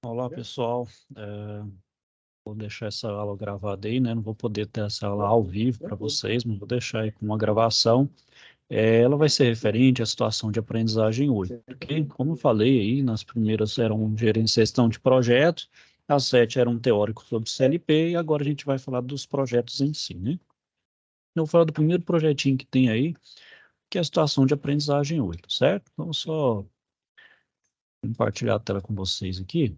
Olá, pessoal. Vou deixar essa aula gravada aí, né? Não vou poder ter essa aula ao vivo para vocês, mas vou deixar aí com uma gravação. Ela vai ser referente à situação de aprendizagem 8, ok? Como eu falei aí, nas primeiras eram gestão de projetos, as 7 eram teóricos sobre CLP, e agora a gente vai falar dos projetos em si, né? Eu vou falar do primeiro projetinho que tem aí, que é a situação de aprendizagem 8, certo? Então, só compartilhar a tela com vocês aqui.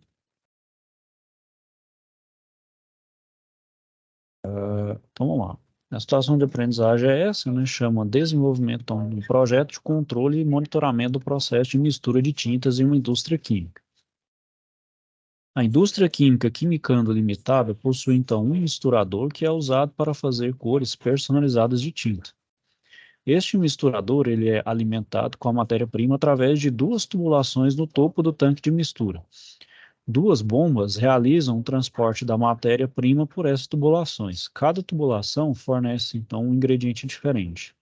Então, vamos lá. A situação de aprendizagem é essa, né? Chama desenvolvimento então, de um projeto de controle e monitoramento do processo de mistura de tintas em uma indústria química. A indústria química Quimicando Limitada possui então um misturador que é usado para fazer cores personalizadas de tinta. Este misturador ele é alimentado com a matéria-prima através de duas tubulações no topo do tanque de mistura. Duas bombas realizam o transporte da matéria-prima por essas tubulações. Cada tubulação fornece, então, um ingrediente diferente.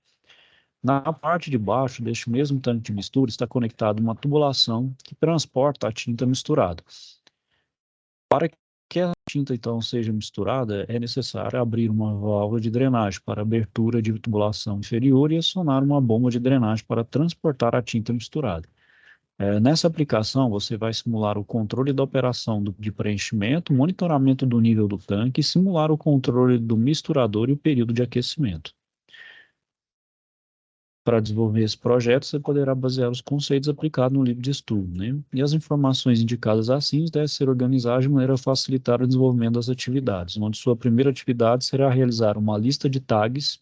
Na parte de baixo deste mesmo tanque de mistura está conectada uma tubulação que transporta a tinta misturada. Para que a tinta, então, seja misturada, é necessário abrir uma válvula de drenagem para abertura de tubulação inferior e acionar uma bomba de drenagem para transportar a tinta misturada. Nessa aplicação, você vai simular o controle da operação de preenchimento, monitoramento do nível do tanque e simular o controle do misturador e o período de aquecimento. Para desenvolver esse projeto, você poderá basear os conceitos aplicados no livro de estudo, né? E as informações indicadas assim devem ser organizadas de maneira a facilitar o desenvolvimento das atividades, onde sua primeira atividade será realizar uma lista de tags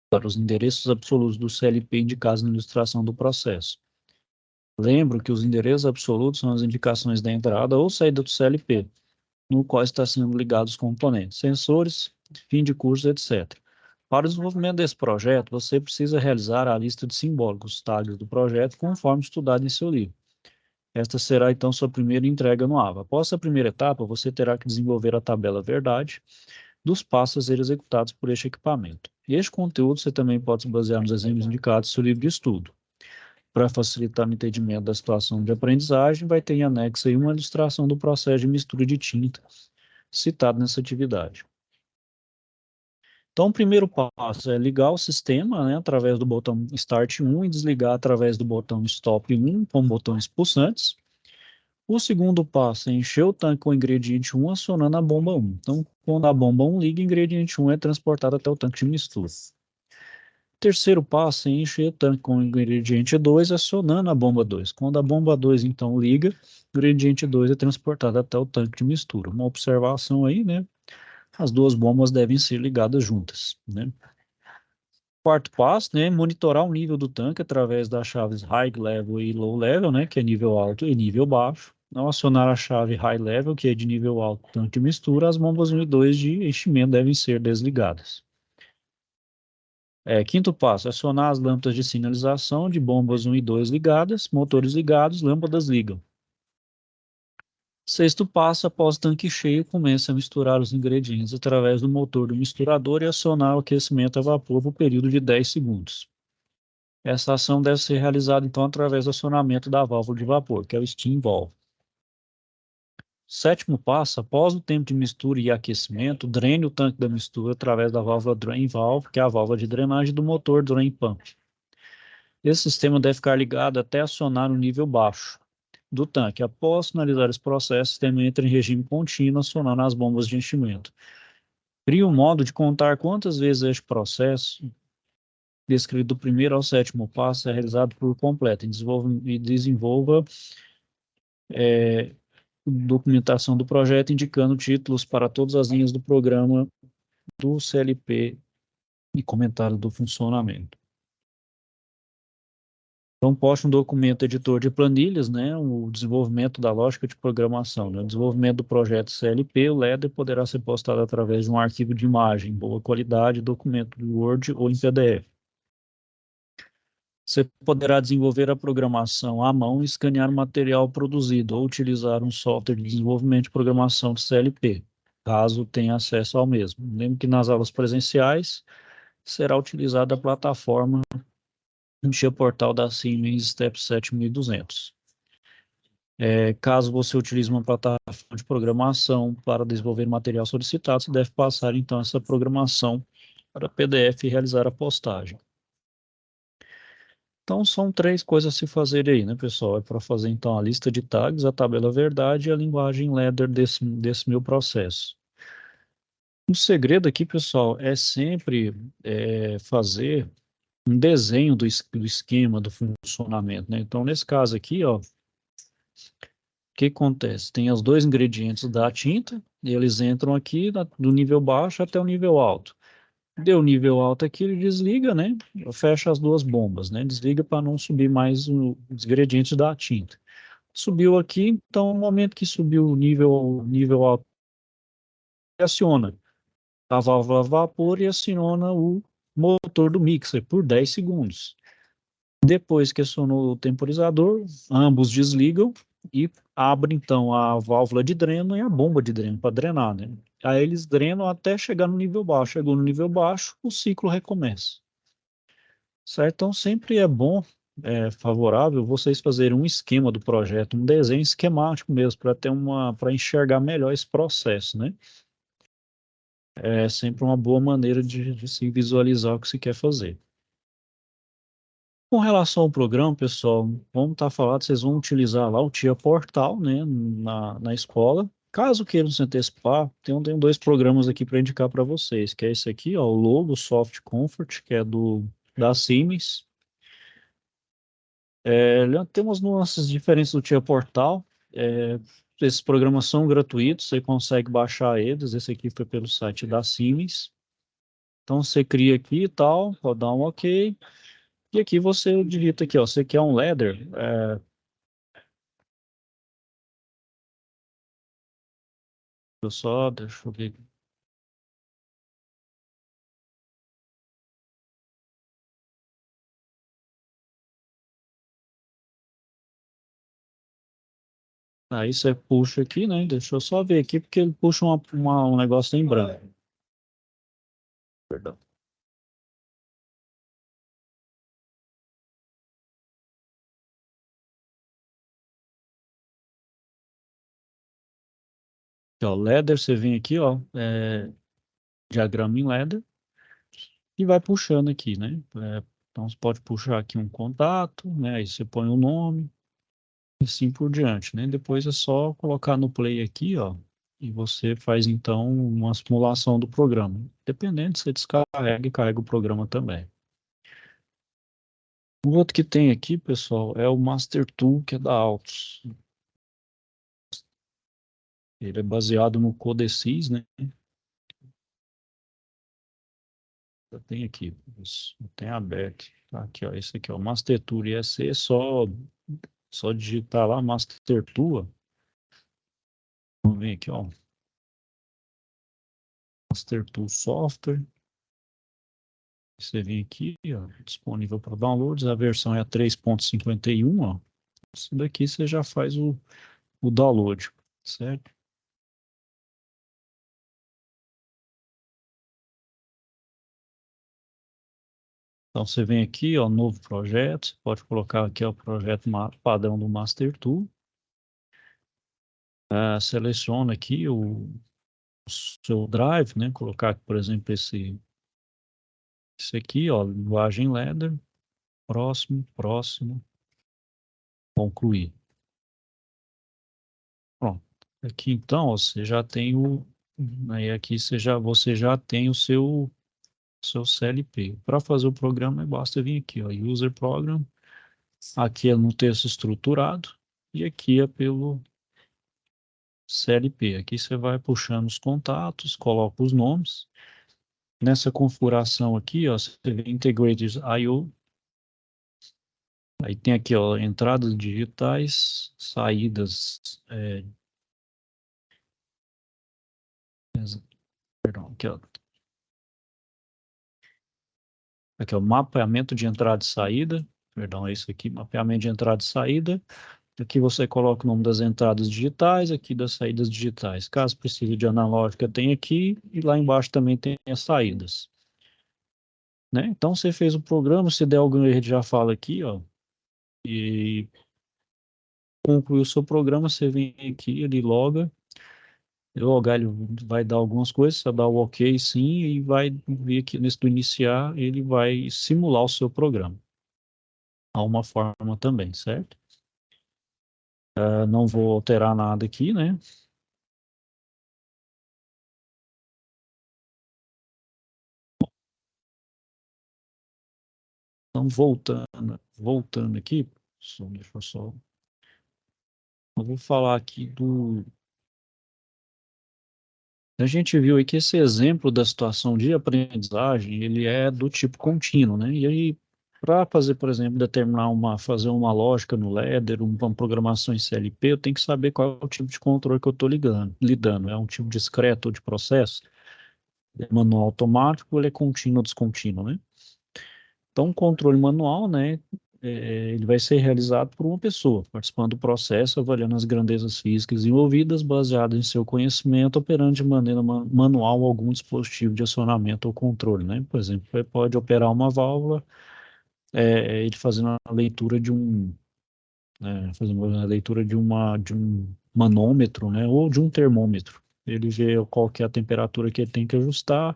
para os endereços absolutos do CLP indicados na ilustração do processo. Lembro que os endereços absolutos são as indicações da entrada ou saída do CLP, no qual está sendo ligados os componentes, sensores, fim de curso, etc. Para o desenvolvimento desse projeto, você precisa realizar a lista de simbólicos, tags do projeto, conforme estudado em seu livro. Esta será, então, sua primeira entrega no AVA. Após a primeira etapa, você terá que desenvolver a tabela verdade dos passos a ser executados por este equipamento. Este conteúdo você também pode se basear nos exemplos indicados no seu livro de estudo. Para facilitar o entendimento da situação de aprendizagem, vai ter em anexo aí uma ilustração do processo de mistura de tinta citado nessa atividade. Então, o primeiro passo é ligar o sistema, né, através do botão Start 1 e desligar através do botão Stop 1 com botões pulsantes. O segundo passo é encher o tanque com o ingrediente 1 acionando a bomba 1. Então, quando a bomba 1 liga, o ingrediente 1 é transportado até o tanque de mistura. Terceiro passo é encher o tanque com o ingrediente 2, acionando a bomba 2. Quando a bomba 2, então, liga, o ingrediente 2 é transportado até o tanque de mistura. Uma observação aí, né? As duas bombas devem ser ligadas juntas, né? Quarto passo, né? Monitorar o nível do tanque através das chaves High Level e Low Level, né? Que é nível alto e nível baixo. Ao acionar a chave High Level, que é de nível alto, tanque de mistura, as bombas 1 e 2 de enchimento devem ser desligadas. Quinto passo, acionar as lâmpadas de sinalização de bombas 1 e 2 ligadas, motores ligados, lâmpadas ligam. Sexto passo, após o tanque cheio, começa a misturar os ingredientes através do motor do misturador e acionar o aquecimento a vapor por um período de 10 segundos. Essa ação deve ser realizada, então, através do acionamento da válvula de vapor, que é o steam valve. Sétimo passo, após o tempo de mistura e aquecimento, drene o tanque da mistura através da válvula drain valve, que é a válvula de drenagem do motor drain pump. Esse sistema deve ficar ligado até acionar o nível baixo do tanque. Após finalizar esse processo, o sistema entra em regime contínuo, acionando as bombas de enchimento. Crie um modo de contar quantas vezes este processo, descrito do primeiro ao sétimo passo, é realizado por completo e desenvolva documentação do projeto, indicando títulos para todas as linhas do programa do CLP e comentário do funcionamento. Então, poste um documento editor de planilhas, né, o desenvolvimento da lógica de programação, né, o desenvolvimento do projeto CLP, o LEDER poderá ser postado através de um arquivo de imagem, boa qualidade, documento de Word ou em PDF. Você poderá desenvolver a programação à mão e escanear o material produzido, ou utilizar um software de desenvolvimento de programação de CLP, caso tenha acesso ao mesmo. Lembre que nas aulas presenciais será utilizada a plataforma portal da Siemens Step 7200. Caso você utilize uma plataforma de programação para desenvolver o material solicitado, você deve passar então essa programação para PDF e realizar a postagem. Então, são três coisas a se fazer aí, né, pessoal? É para fazer, então, a lista de tags, a tabela verdade e a linguagem ladder desse meu processo. O segredo aqui, pessoal, é sempre fazer um desenho do esquema, do funcionamento, né? Então, nesse caso aqui, ó, o que acontece? Tem os dois ingredientes da tinta, e eles entram aqui do nível baixo até o nível alto. Deu nível alto aqui, ele desliga, né? Fecha as duas bombas, né? Desliga para não subir mais os ingredientes da tinta. Subiu aqui, então no momento que subiu o nível alto, aciona a válvula a vapor e aciona o motor do mixer por 10 segundos. Depois que acionou o temporizador, ambos desligam e abre então a válvula de dreno e a bomba de dreno para drenar, né? Aí eles drenam até chegar no nível baixo. Chegou no nível baixo, o ciclo recomeça. Certo? Então sempre é bom, favorável vocês fazerem um esquema do projeto, um desenho esquemático mesmo, para enxergar melhor esse processo, né? É sempre uma boa maneira de se visualizar o que se quer fazer. Com relação ao programa, pessoal, vamos estar falando, vocês vão utilizar lá o Tia Portal, né, na escola. Caso queiram se antecipar, tem dois programas aqui para indicar para vocês, que é esse aqui, ó, o Logo Soft Comfort, que é da Siemens. Ele tem umas nuances diferentes do Tia Portal. É, esses programas são gratuitos, você consegue baixar eles. Esse aqui foi pelo site da Siemens. Então você cria aqui e tal, pode dar um OK. E aqui você digita aqui, ó, você quer um ladder, deixa eu ver. Aí você puxa aqui, né? Deixa eu só ver aqui, porque ele puxa um negócio em branco. Perdão. Aqui, ó, ladder, você vem aqui, ó, diagrama em ladder, e vai puxando aqui, né? Então você pode puxar aqui um contato, né? Aí você põe o nome, e assim por diante, né? Depois é só colocar no play aqui, ó, e você faz então uma simulação do programa. Dependendo, você descarrega e carrega o programa também. O outro que tem aqui, pessoal, é o Master Tool, que é da Altus. Ele é baseado no Codesys, né? Eu tenho aqui, isso, eu tenho aberto. Tá aqui, ó, esse aqui, ó, Master Tool ISE, só digitar lá Master Tool, ó. Vamos ver aqui, ó, Master Tool Software. Você vem aqui, ó, disponível para downloads, a versão é a 3.51, ó. Isso daqui você já faz o download, certo? Então você vem aqui, ó, novo projeto, você pode colocar aqui ó, o projeto padrão do Master Tool. Seleciona aqui o seu drive, né? Colocar, por exemplo, esse aqui, ó, linguagem ladder, próximo, concluir. Pronto. Aqui então, ó, você já tem aí aqui você já tem o seu CLP. Para fazer o programa, basta vir aqui, ó, User Program. Aqui é no texto estruturado e aqui é pelo CLP. Aqui você vai puxando os contatos, coloca os nomes. Nessa configuração aqui, ó, você vê Integrated I/O. Aí tem aqui, ó, entradas digitais, saídas, perdão, aqui, ó, mapeamento de entrada e saída, perdão, é isso aqui, mapeamento de entrada e saída. Aqui você coloca o nome das entradas digitais, aqui das saídas digitais. Caso precise de analógica, tem aqui, e lá embaixo também tem as saídas. Né? Então você fez o programa, se der algum erro, já fala aqui, ó, e concluir o seu programa, você vem aqui, ele loga, logar ele vai dar algumas coisas, você dá o OK sim, e vai vir aqui nesse do iniciar, ele vai simular o seu programa. Há uma forma também, certo? Não vou alterar nada aqui, né? Então, voltando aqui, deixa eu só, eu vou falar aqui do. A gente viu aí que esse exemplo da situação de aprendizagem, ele é do tipo contínuo, né? E aí, para fazer, por exemplo, fazer uma lógica no Ladder, uma programação em CLP, eu tenho que saber qual é o tipo de controle que eu estou lidando. É um tipo discreto ou de processo? É manual automático ou ele é contínuo ou descontínuo, né? Então, o controle manual, né, ele vai ser realizado por uma pessoa, participando do processo, avaliando as grandezas físicas envolvidas, baseado em seu conhecimento, operando de maneira manual algum dispositivo de acionamento ou controle, né? Por exemplo, ele pode operar uma válvula, ele fazendo a leitura fazendo a leitura de um manômetro, né, ou de um termômetro. Ele vê qual que é a temperatura que ele tem que ajustar,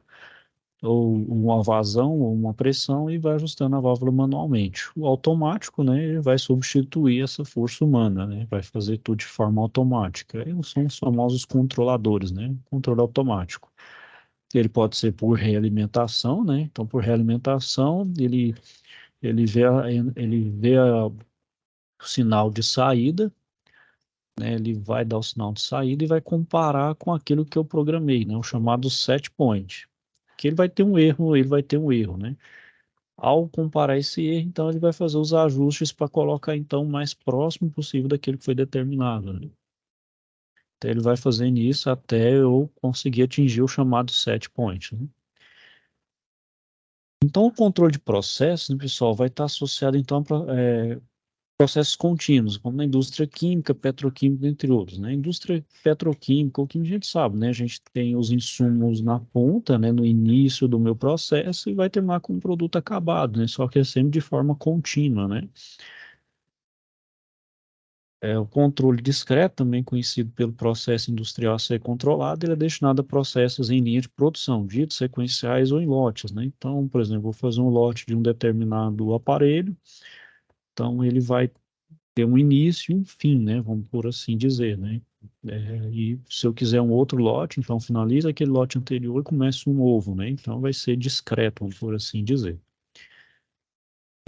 ou uma vazão ou uma pressão e vai ajustando a válvula manualmente. O automático, né, ele vai substituir essa força humana, né, vai fazer tudo de forma automática. E são os famosos controladores, né, controle automático. Ele pode ser por realimentação, né, então por realimentação ele vê o sinal de saída, né, ele vai dar o sinal de saída e vai comparar com aquilo que eu programei, né, o chamado set point. Que ele vai ter um erro, né? Ao comparar esse erro, então ele vai fazer os ajustes para colocar então o mais próximo possível daquilo que foi determinado, né? Então ele vai fazendo isso até eu conseguir atingir o chamado set point, né? Então o controle de processos, né, pessoal, vai estar associado então a processos contínuos, como na indústria química, petroquímica, entre outros, né? Indústria petroquímica, o que a gente sabe, né? A gente tem os insumos na ponta, né? No início do meu processo e vai terminar com um produto acabado, né? Só que é sempre de forma contínua, né? O controle discreto, também conhecido pelo processo industrial a ser controlado, ele é destinado a processos em linha de produção, ditos sequenciais ou em lotes, né? Então, por exemplo, vou fazer um lote de um determinado aparelho, então ele vai ter um início e um fim, né? Vamos por assim dizer, né? E se eu quiser um outro lote, então finaliza aquele lote anterior e começa um novo, né? Então vai ser discreto, vamos por assim dizer.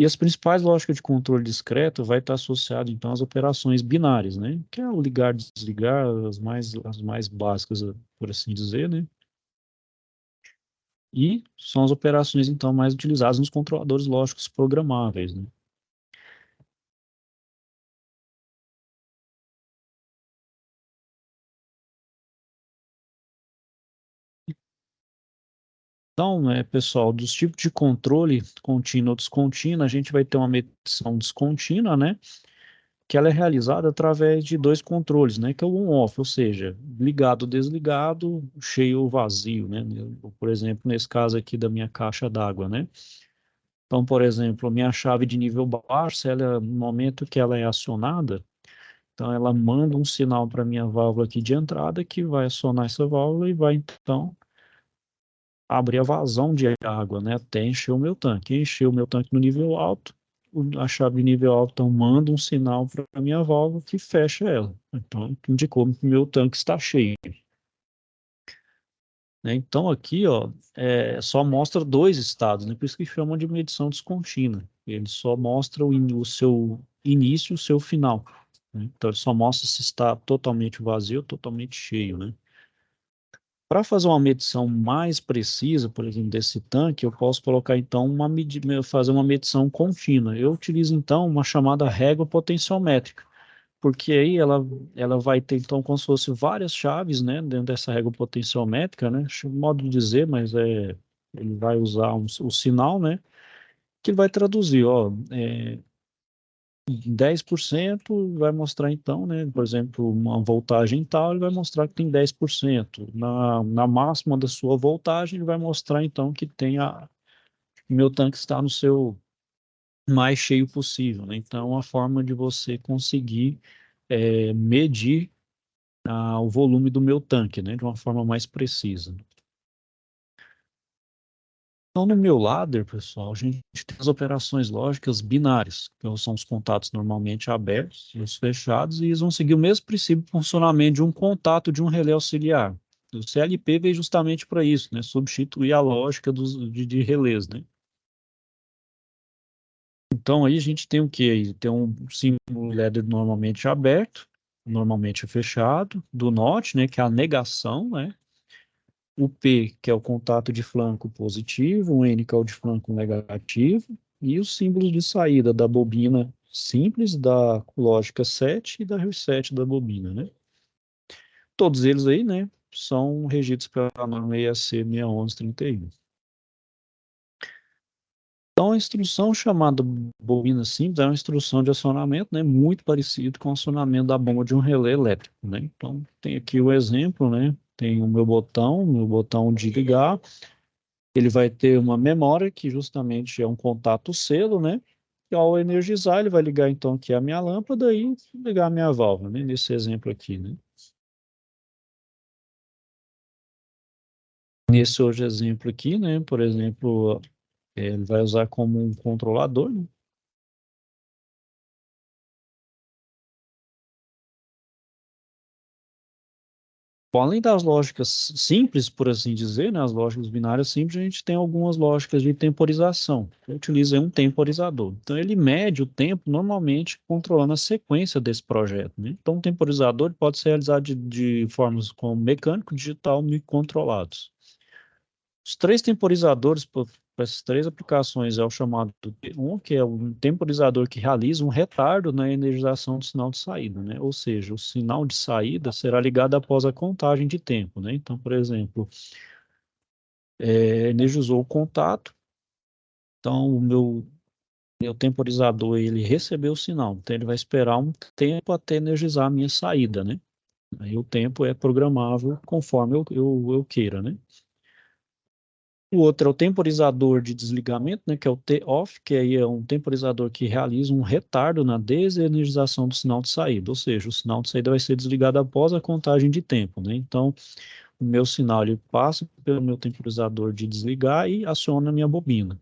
E as principais lógicas de controle discreto vai estar associado então às operações binárias, né? Que é o ligar, desligar, as mais básicas, por assim dizer, né? E são as operações então mais utilizadas nos controladores lógicos programáveis, né? Então, né, pessoal, dos tipos de controle contínuo ou descontínuo, a gente vai ter uma medição descontínua, né? Que ela é realizada através de dois controles, né? Que é o on-off, ou seja, ligado, desligado, cheio ou vazio, né? Por exemplo, nesse caso aqui da minha caixa d'água, né? Então, por exemplo, a minha chave de nível baixo, ela, no momento que ela é acionada, então ela manda um sinal para a minha válvula aqui de entrada, que vai acionar essa válvula e vai, então, abrir a vazão de água, né, até encher o meu tanque. Encher o meu tanque no nível alto, a chave de nível alto então, manda um sinal para a minha válvula que fecha ela. Então, indicou que o meu tanque está cheio. Né? Então, aqui, ó, só mostra dois estados, né? Por isso que chamam de medição descontínua. Ele só mostra o seu início e o seu final. Né? Então, ele só mostra se está totalmente vazio ou totalmente cheio, né? Para fazer uma medição mais precisa, por exemplo, desse tanque, eu posso colocar então fazer uma medição contínua. Eu utilizo então uma chamada régua potenciométrica, porque aí ela vai ter então como se fosse várias chaves, né, dentro dessa régua potenciométrica, né, modo de dizer, mas ele vai usar o sinal, né, que ele vai traduzir, ó, 10% vai mostrar então, né, por exemplo, uma voltagem tal, ele vai mostrar que tem 10%. Na máxima da sua voltagem, ele vai mostrar então que meu tanque está no seu mais cheio possível, né? Então, é uma forma de você conseguir medir o volume do meu tanque, né, de uma forma mais precisa. Então, no meu ladder, pessoal, a gente tem as operações lógicas binárias, que são os contatos normalmente abertos e os fechados, e eles vão seguir o mesmo princípio de funcionamento de um contato de um relé auxiliar. O CLP veio justamente para isso, né, substituir a lógica de relés, né. Então, aí a gente tem o quê? Aí tem um símbolo ladder normalmente aberto, normalmente fechado, do NOT, né, que é a negação, né, o P, que é o contato de flanco positivo, o N, que é o de flanco negativo, e os símbolos de saída da bobina simples, da lógica 7 e da reset da bobina, né? Todos eles aí, né, são regidos pela norma EAC 61131. Então, a instrução chamada bobina simples é uma instrução de acionamento, né, muito parecido com o acionamento da bomba de um relé elétrico, né? Então, tem aqui o exemplo, né? Tem o meu botão de ligar. Ele vai ter uma memória que justamente é um contato selo, né? E ao energizar, ele vai ligar então aqui a minha lâmpada e ligar a minha válvula, né? Nesse exemplo aqui, né? Nesse hoje exemplo aqui, né? Por exemplo, ele vai usar como um controlador, né? Bom, além das lógicas simples, por assim dizer, né, as lógicas binárias simples, a gente tem algumas lógicas de temporização. Eu utilizo um temporizador. Então, ele mede o tempo, normalmente, controlando a sequência desse projeto, né? Então, o temporizador pode ser realizado de formas como mecânico, digital e controlados. Os três temporizadores para essas três aplicações é o chamado T1, que é um temporizador que realiza um retardo na energização do sinal de saída, né? Ou seja, o sinal de saída será ligado após a contagem de tempo, né? Então, por exemplo, energizou o contato, então meu temporizador ele recebeu o sinal, então ele vai esperar um tempo até energizar a minha saída, né? Aí o tempo é programável conforme eu queira, né? O outro é o temporizador de desligamento, né, que é o T-off, que aí é um temporizador que realiza um retardo na desenergização do sinal de saída, ou seja, o sinal de saída vai ser desligado após a contagem de tempo, né? Então, o meu sinal ele passa pelo meu temporizador de desligar e aciona a minha bobina.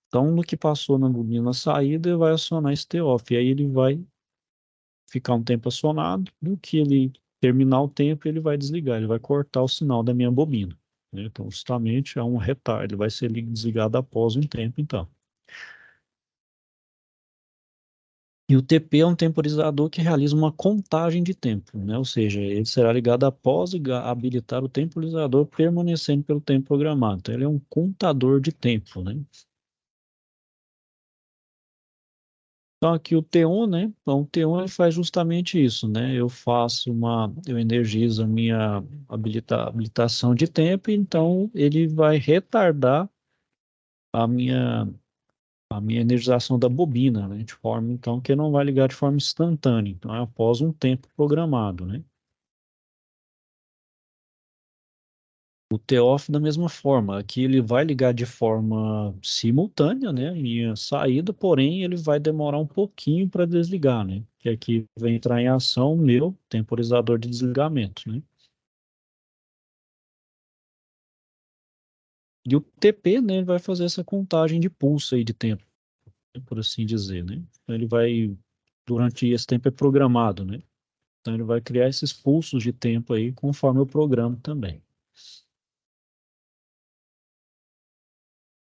Então, no que passou na bobina saída, vai acionar esse T-off, e aí ele vai ficar um tempo acionado, no que ele terminar o tempo, ele vai desligar, ele vai cortar o sinal da minha bobina, né? Então, justamente é um retardo, ele vai ser desligado após um tempo, então. E o TP é um temporizador que realiza uma contagem de tempo, né? Ou seja, ele será ligado após habilitar o temporizador permanecendo pelo tempo programado. Então, ele é um contador de tempo, né? Então, aqui o T1, né? Então, o T1 ele faz justamente isso, né? Eu energizo a minha habilitação de tempo, então ele vai retardar a minha, a minha energização da bobina, né? De forma, então, que não vai ligar de forma instantânea, então é após um tempo programado, né? O T-off da mesma forma, aqui ele vai ligar de forma simultânea, né, a minha saída, porém ele vai demorar um pouquinho para desligar, né, que aqui vai entrar em ação o meu temporizador de desligamento, né. E o TP, né, ele vai fazer essa contagem de pulso aí de tempo, né, por assim dizer, né. Então ele vai, durante esse tempo é programado, né, então ele vai criar esses pulsos de tempo aí conforme eu programo também.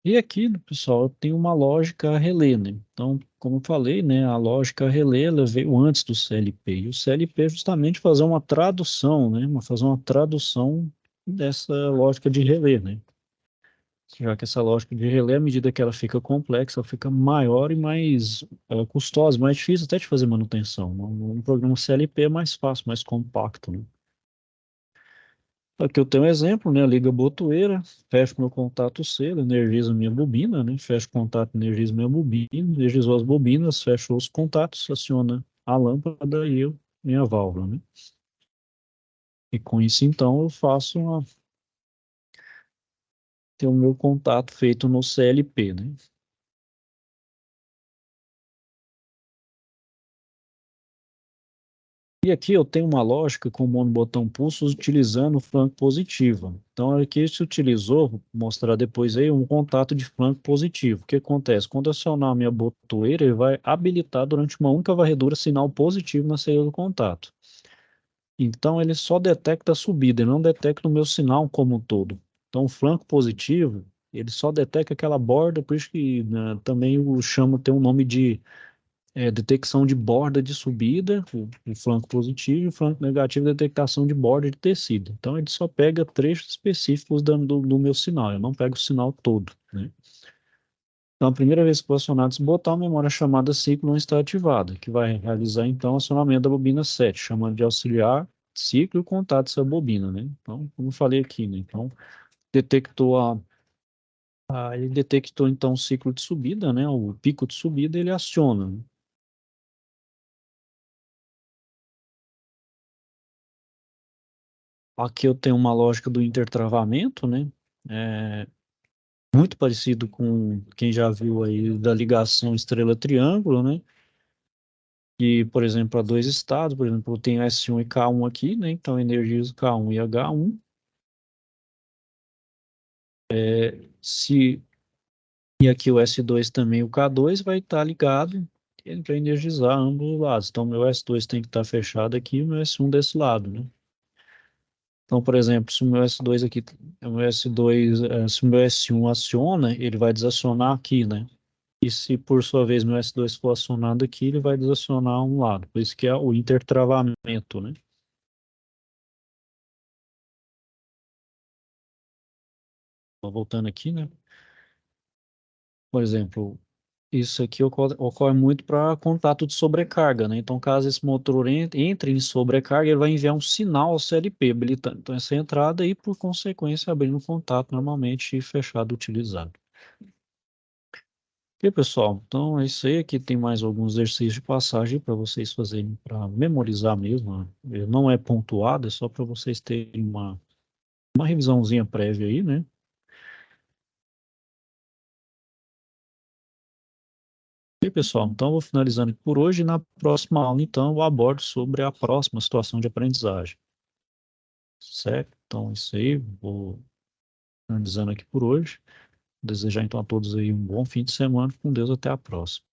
E aqui, pessoal, tem uma lógica relé, né? Então, como eu falei, né, a lógica relé ela veio antes do CLP. E o CLP é justamente fazer uma tradução, né? Fazer uma tradução dessa lógica de relé, né? Já que essa lógica de relé, à medida que ela fica complexa, ela fica maior e mais custosa, mais difícil até de fazer manutenção. Um programa CLP é mais fácil, mais compacto, né? Aqui eu tenho um exemplo, né? Liga a botoeira, fecho meu contato selo, energizo minha bobina, né? Fecho o contato, energizo minha bobina, energizo as bobinas, fecho os contatos, aciona a lâmpada e minha válvula, né? E com isso, então, eu tenho o meu contato feito no CLP, né? E aqui eu tenho uma lógica com o monobotão pulso utilizando o flanco positivo. Então, aqui se utilizou, vou mostrar depois aí, um contato de flanco positivo. O que acontece? Quando eu acionar a minha botoeira, ele vai habilitar durante uma única varredura sinal positivo na saída do contato. Então, ele só detecta a subida, ele não detecta o meu sinal como um todo. Então, o flanco positivo, ele só detecta aquela borda, por isso que, né, também o chama, tem um nome de detecção de borda de subida, o flanco positivo, e o flanco negativo, detectação de borda de tecido. Então, ele só pega trechos específicos do meu sinal, eu não pego o sinal todo, né? Então, a primeira vez que for acionado esse botão, a memória chamada ciclo não está ativada, que vai realizar, então, o acionamento da bobina 7, chamando de auxiliar ciclo e contato dessa bobina, né? Então, como eu falei aqui, né? Então, detectou ele detectou, então, o ciclo de subida, né? O pico de subida, ele aciona, né? Aqui eu tenho uma lógica do intertravamento, né? É muito parecido com quem já viu aí da ligação estrela-triângulo, né? E, por exemplo, para dois estados, por exemplo, eu tenho S1 e K1 aqui, né? Então, eu energizo K1 e H1. Se, e aqui o S2 também, o K2 vai estar ligado para energizar ambos os lados. Então, meu S2 tem que estar fechado aqui e o meu S1 desse lado, né? Então, por exemplo, se o meu S2 aqui, o meu S2, se o meu S1 aciona, ele vai desacionar aqui, né? E se por sua vez meu S2 for acionado aqui, ele vai desacionar um lado. Por isso que é o intertravamento, né? Voltando aqui, né? Por exemplo, isso aqui ocorre muito para contato de sobrecarga, né? Então, caso esse motor entre em sobrecarga, ele vai enviar um sinal ao CLP habilitando então, essa entrada e, por consequência, abrindo o contato normalmente fechado utilizado. E pessoal, então é isso aí. Aqui tem mais alguns exercícios de passagem para vocês fazerem para memorizar mesmo, né? Não é pontuado, é só para vocês terem uma revisãozinha prévia aí, né? E pessoal, então eu vou finalizando aqui por hoje. Na próxima aula, então, eu abordo sobre a próxima situação de aprendizagem, certo? Então, é isso aí. Vou finalizando aqui por hoje. Desejar então a todos aí um bom fim de semana. Com Deus, até a próxima.